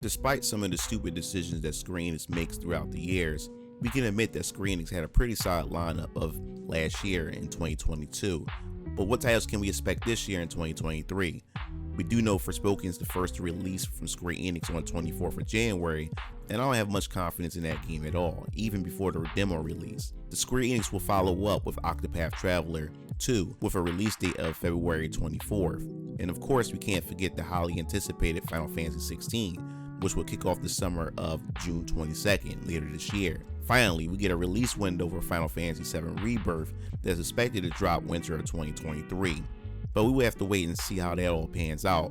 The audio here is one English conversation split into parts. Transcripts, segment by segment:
Despite some of the stupid decisions that Square Enix makes throughout the years, we can admit that Square Enix had a pretty solid lineup of last year in 2022. But what titles can we expect this year in 2023? We do know Forspoken is the first to release from Square Enix on 24th of January, and I don't have much confidence in that game at all, even before the demo release. The Square Enix will follow up with Octopath Traveler 2 with a release date of February 24th. And of course, we can't forget the highly anticipated Final Fantasy 16, which will kick off the summer of June 22nd later this year. Finally, we get a release window for Final Fantasy 7 Rebirth that's expected to drop winter of 2023, but we will have to wait and see how that all pans out.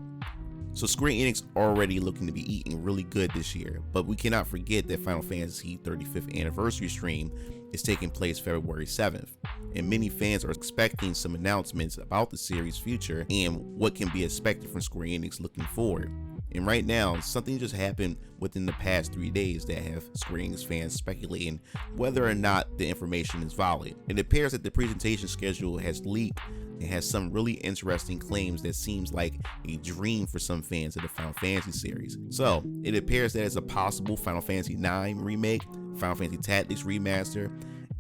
So Square Enix already looking to be eating really good this year, but we cannot forget that Final Fantasy 35th anniversary stream is taking place February 7th, and many fans are expecting some announcements about the series' future and what can be expected from Square Enix looking forward. And right now, something just happened within the past 3 days that have Square Enix fans speculating whether or not the information is valid. It appears that the presentation schedule has leaked and has some really interesting claims that seems like a dream for some fans of the Final Fantasy series. So, it appears that it's a possible Final Fantasy 9 remake, Final Fantasy Tactics remaster,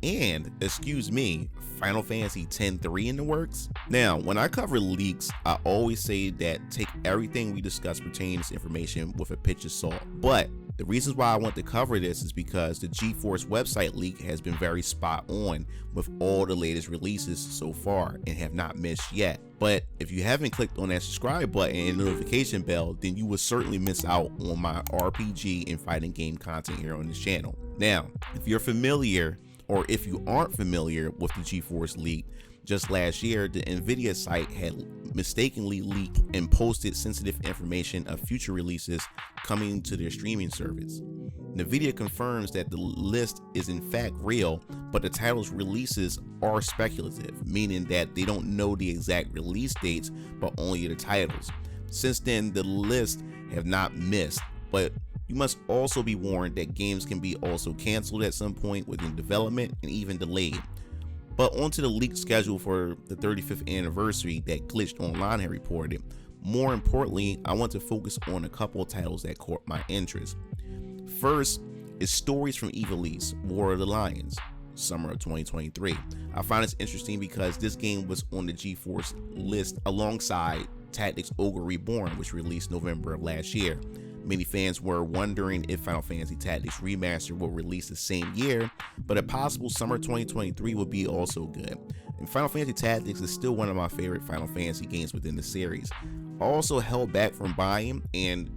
and, excuse me, Final Fantasy X-3 in the works. Now, when I cover leaks, I always say that take everything we discuss pertaining to this information with a pinch of salt. But the reasons why I want to cover this is because the GeForce website leak has been very spot on with all the latest releases so far and have not missed yet. But if you haven't clicked on that subscribe button and notification bell, then you will certainly miss out on my RPG and fighting game content here on this channel. Now, if you're familiar, or if you aren't familiar with the GeForce leak, just last year, the Nvidia site had mistakenly leaked and posted sensitive information of future releases coming to their streaming service. Nvidia confirms that the list is in fact real, but the title's releases are speculative, meaning that they don't know the exact release dates, but only the titles. Since then, the list have not missed, but you must also be warned that games can be also canceled at some point within development and even delayed. But onto the leaked schedule for the 35th anniversary that Glitched Online had reported. More importantly, I want to focus on a couple of titles that caught my interest. First is Stories from Ivalice, War of the Lions, summer of 2023. I find this interesting because this game was on the GeForce list alongside Tactics Ogre Reborn, which released November of last year. Many fans were wondering if Final Fantasy Tactics Remaster will release the same year, but a possible summer 2023 would be also good. And Final Fantasy Tactics is still one of my favorite Final Fantasy games within the series. I also held back from buying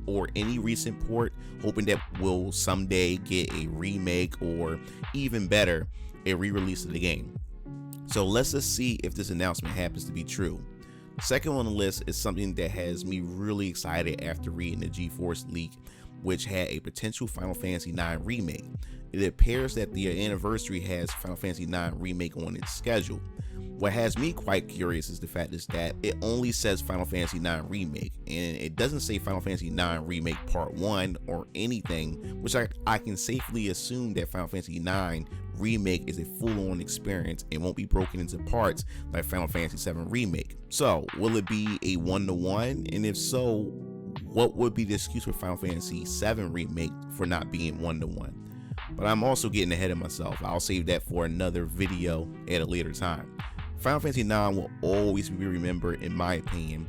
or any recent port, hoping that we'll someday get a remake or even better, a re-release of the game. So let's just see if this announcement happens to be true. Second on the list is something that has me really excited after reading the GeForce leak, which had a potential Final Fantasy IX remake. It appears that the anniversary has Final Fantasy IX remake on its schedule. What has me quite curious is the fact is that it only says Final Fantasy IX remake, and it doesn't say Final Fantasy IX remake part 1 or anything, which I can safely assume that Final Fantasy IX remake is a full-on experience and won't be broken into parts like Final Fantasy VII remake. So will it be a one-to-one, and if so, what would be the excuse for Final Fantasy VII remake for not being one-to-one? But I'm also getting ahead of myself. I'll save that for another video at a later time. Final Fantasy IX will always be remembered, in my opinion,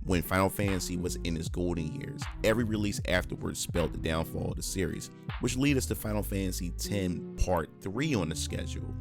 when Final Fantasy was in its golden years. Every release afterwards spelled the downfall of the series, which lead us to Final Fantasy X Part 3 on the schedule.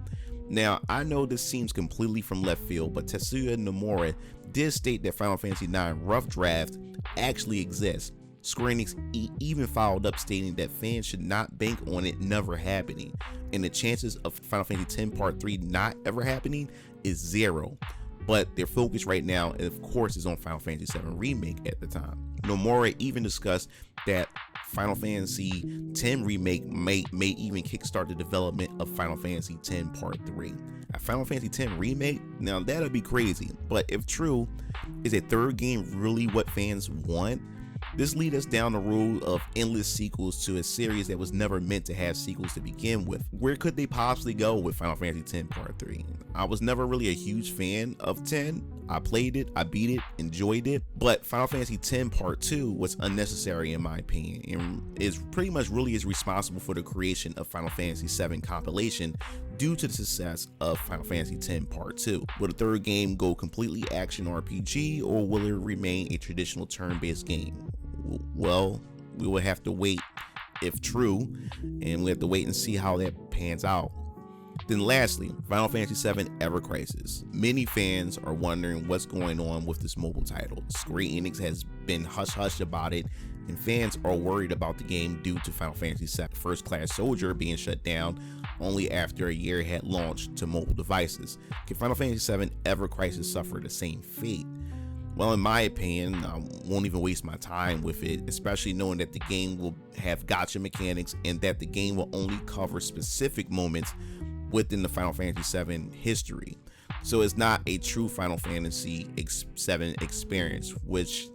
Now, I know this seems completely from left field, but Tetsuya Nomura did state that Final Fantasy IX Rough Draft actually exists. Square Enix even followed up stating that fans should not bank on it never happening, and the chances of Final Fantasy X Part 3 not ever happening is 0. But their focus right now, of course, is on Final Fantasy VII Remake at the time. Nomura even discussed that Final Fantasy X Remake may even kickstart the development of Final Fantasy X Part 3. A Final Fantasy X Remake? Now that'll be crazy, but if true, is a third game really what fans want? This leads us down the road of endless sequels to a series that was never meant to have sequels to begin with. Where could they possibly go with Final Fantasy X Part 3? I was never really a huge fan of 10. I played it, I beat it, enjoyed it, but Final Fantasy X Part 2 was unnecessary in my opinion, and is pretty much really is responsible for the creation of Final Fantasy VII compilation due to the success of Final Fantasy X Part 2. Will the third game go completely action RPG, or will it remain a traditional turn-based game? Well, we will have to wait if true, and we have to wait and see how that pans out. Then lastly, Final Fantasy VII Ever Crisis. Many fans are wondering what's going on with this mobile title. Square Enix has been hush-hush about it, and fans are worried about the game due to Final Fantasy VII First Class Soldier being shut down only after a year had launched to mobile devices. Can Final Fantasy VII Ever Crisis suffer the same fate? Well, in my opinion, I won't even waste my time with it, especially knowing that the game will have gacha mechanics and that the game will only cover specific moments within the Final Fantasy VII history. So it's not a true Final Fantasy VII experience, which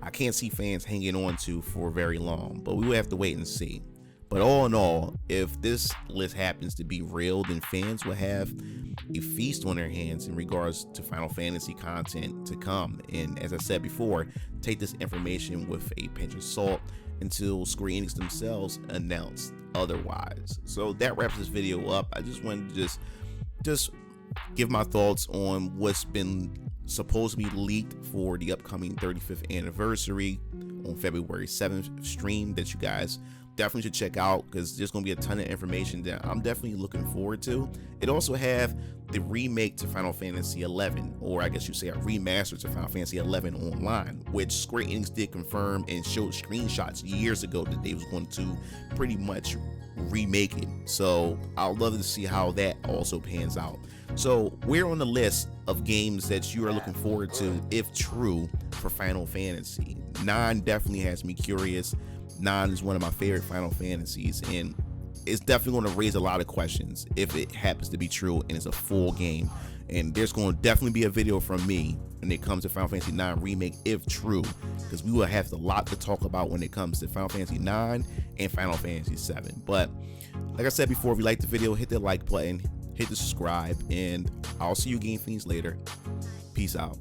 I can't see fans hanging on to for very long, but we will have to wait and see. But all in all, if this list happens to be real, then fans will have a feast on their hands in regards to Final Fantasy content to come. And as I said before, take this information with a pinch of salt until Square Enix themselves announce otherwise. So that wraps this video up. I just wanted to just give my thoughts on what's been supposed to be leaked for the upcoming 35th anniversary on February 7th stream that you guys definitely should check out, because there's going to be a ton of information that I'm definitely looking forward to. It also have the remake to Final Fantasy 11, or I guess you say a remaster to Final Fantasy 11 online, which Square Enix did confirm and showed screenshots years ago that they was going to pretty much remake it. So I'd love to see how that also pans out. So we're on the list of games that you are looking forward to, if true, for Final Fantasy. 9 definitely has me curious. 9 is one of my favorite Final Fantasies, and it's definitely going to raise a lot of questions if it happens to be true and it's a full game. And there's going to definitely be a video from me when it comes to Final Fantasy 9 Remake if true, because we will have a lot to talk about when it comes to Final Fantasy 9 and Final Fantasy 7. But like I said before, if you liked the video, hit that like button, hit the subscribe, and I'll see you Game Fiends later. Peace out.